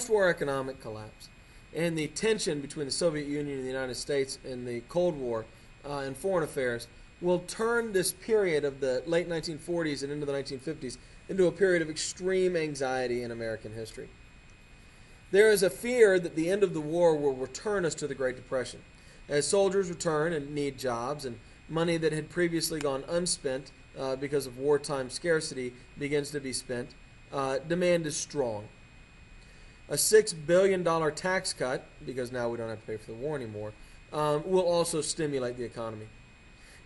post-war economic collapse and the tension between the Soviet Union and the United States in the Cold War and foreign affairs will turn this period of the late 1940s and into the 1950s into a period of extreme anxiety in American history. There is a fear that the end of the war will return us to the Great Depression, as soldiers return and need jobs, and money that had previously gone unspent because of wartime scarcity begins to be spent. Demand is strong. A $6 billion tax cut, because now we don't have to pay for the war anymore, will also stimulate the economy.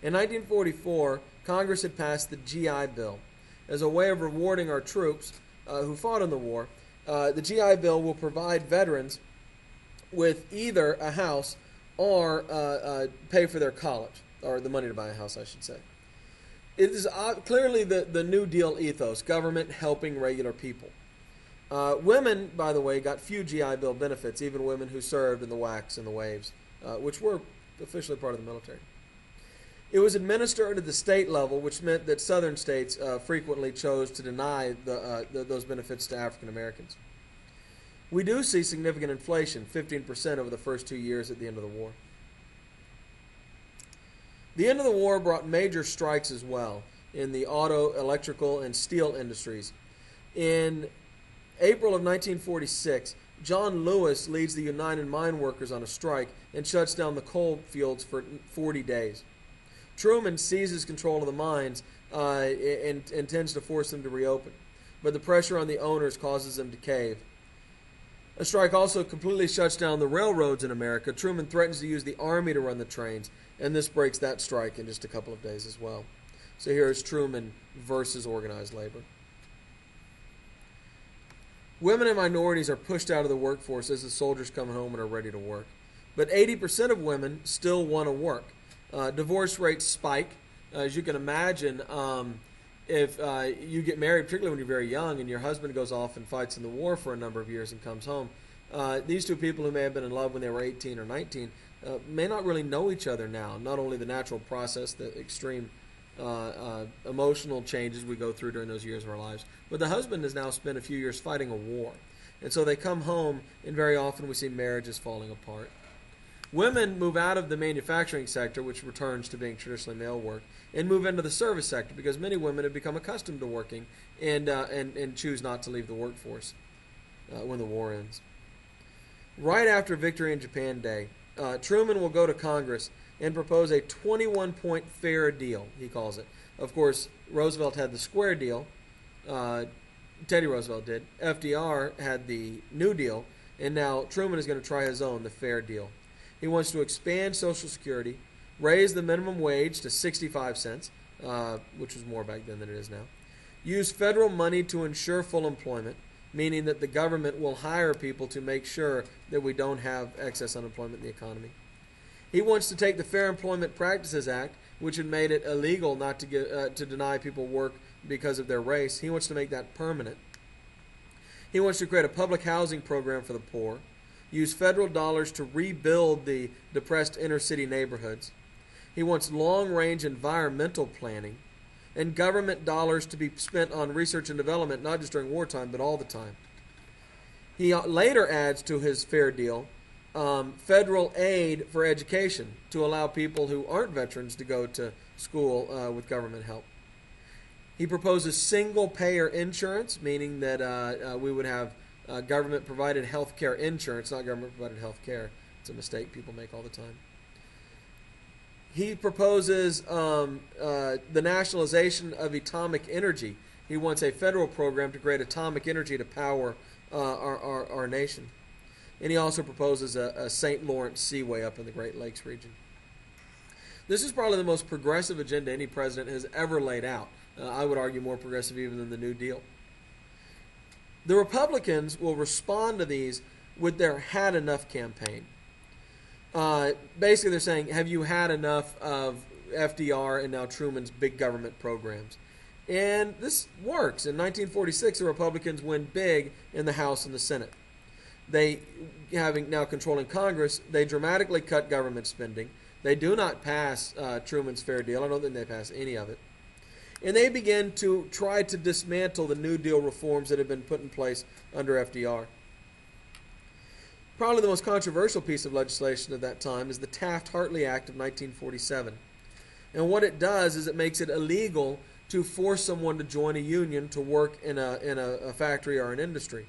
In 1944, Congress had passed the GI Bill. As a way of rewarding our troops who fought in the war, the GI Bill will provide veterans with either a house or pay for their college, or the money to buy a house, I should say. It is clearly the New Deal ethos, government helping regular people. Women, by the way, got few GI Bill benefits, even women who served in the WACs and the WAVES, which were officially part of the military. It was administered at the state level, which meant that southern states frequently chose to deny those benefits to African Americans. We do see significant inflation, 15% over the first 2 years at the end of the war. The end of the war brought major strikes as well in the auto, electrical, and steel industries. In April of 1946, John Lewis leads the United Mine Workers on a strike and shuts down the coal fields for 40 days. Truman seizes control of the mines and intends to force them to reopen, but the pressure on the owners causes them to cave. A strike also completely shuts down the railroads in America. Truman threatens to use the army to run the trains, and this breaks that strike in just a couple of days as well. So here is Truman versus organized labor. Women and minorities are pushed out of the workforce as the soldiers come home and are ready to work. But 80% of women still want to work. Divorce rates spike. As you can imagine, if you get married, particularly when you're very young, and your husband goes off and fights in the war for a number of years and comes home, these two people who may have been in love when they were 18 or 19 may not really know each other now. Not only the natural process, the extreme emotional changes we go through during those years of our lives, but the husband has now spent a few years fighting a war. And so they come home, and very often we see marriages falling apart. Women move out of the manufacturing sector, which returns to being traditionally male work, and move into the service sector because many women have become accustomed to working and choose not to leave the workforce when the war ends. Right after victory in Japan Day, Truman will go to Congress and propose a 21-point fair deal, he calls it. Of course, Roosevelt had the square deal. Teddy Roosevelt did. FDR had the New Deal, and now Truman is going to try his own, the fair deal. He wants to expand Social Security, raise the minimum wage to 65 cents, which was more back then than it is now, use federal money to ensure full employment, meaning that the government will hire people to make sure that we don't have excess unemployment in the economy. He wants to take the Fair Employment Practices Act, which had made it illegal not to deny people work because of their race. He wants to make that permanent. He wants to create a public housing program for the poor, use federal dollars to rebuild the depressed inner-city neighborhoods. He wants long-range environmental planning and government dollars to be spent on research and development, not just during wartime, but all the time. He later adds to his fair deal federal aid for education to allow people who aren't veterans to go to school with government help. He proposes single-payer insurance, meaning that we would have government-provided health care insurance, not government-provided health care. It's a mistake people make all the time. He proposes the nationalization of atomic energy. He wants a federal program to create atomic energy to power our nation. And he also proposes a St. Lawrence Seaway up in the Great Lakes region. This is probably the most progressive agenda any president has ever laid out. I would argue more progressive even than the New Deal. The Republicans will respond to these with their "had enough" campaign. Basically, they're saying, have you had enough of FDR and now Truman's big government programs? And this works. In 1946, the Republicans win big in the House and the Senate. They, having now controlling Congress, they dramatically cut government spending. They do not pass Truman's Fair Deal. I don't think they pass any of it. And they begin to try to dismantle the New Deal reforms that had been put in place under FDR. Probably the most controversial piece of legislation at that time is the Taft-Hartley Act of 1947. And what it does is it makes it illegal to force someone to join a union to work in a factory or an industry.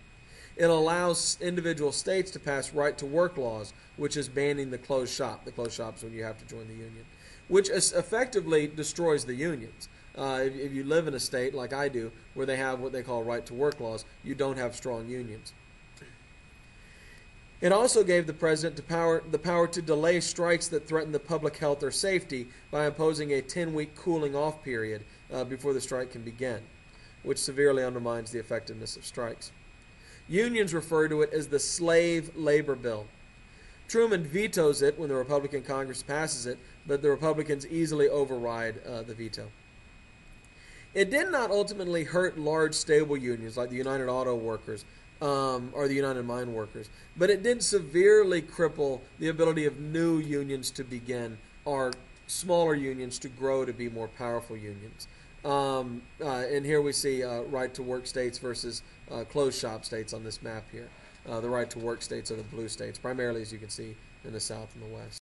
It allows individual states to pass right-to-work laws, which is banning the closed shop. The closed shop is when you have to join the union, which effectively destroys the unions. If you live in a state like I do, where they have what they call right-to-work laws, you don't have strong unions. It also gave the president the power to delay strikes that threaten the public health or safety by imposing a 10-week cooling-off period before the strike can begin, which severely undermines the effectiveness of strikes. Unions refer to it as the Slave Labor Bill. Truman vetoes it when the Republican Congress passes it, but the Republicans easily override the veto. It did not ultimately hurt large, stable unions like the United Auto Workers or the United Mine Workers, but it did severely cripple the ability of new unions to begin or smaller unions to grow to be more powerful unions. And here we see right-to-work states versus closed shop states on this map here. The right-to-work states are the blue states, primarily, as you can see, in the South and the West.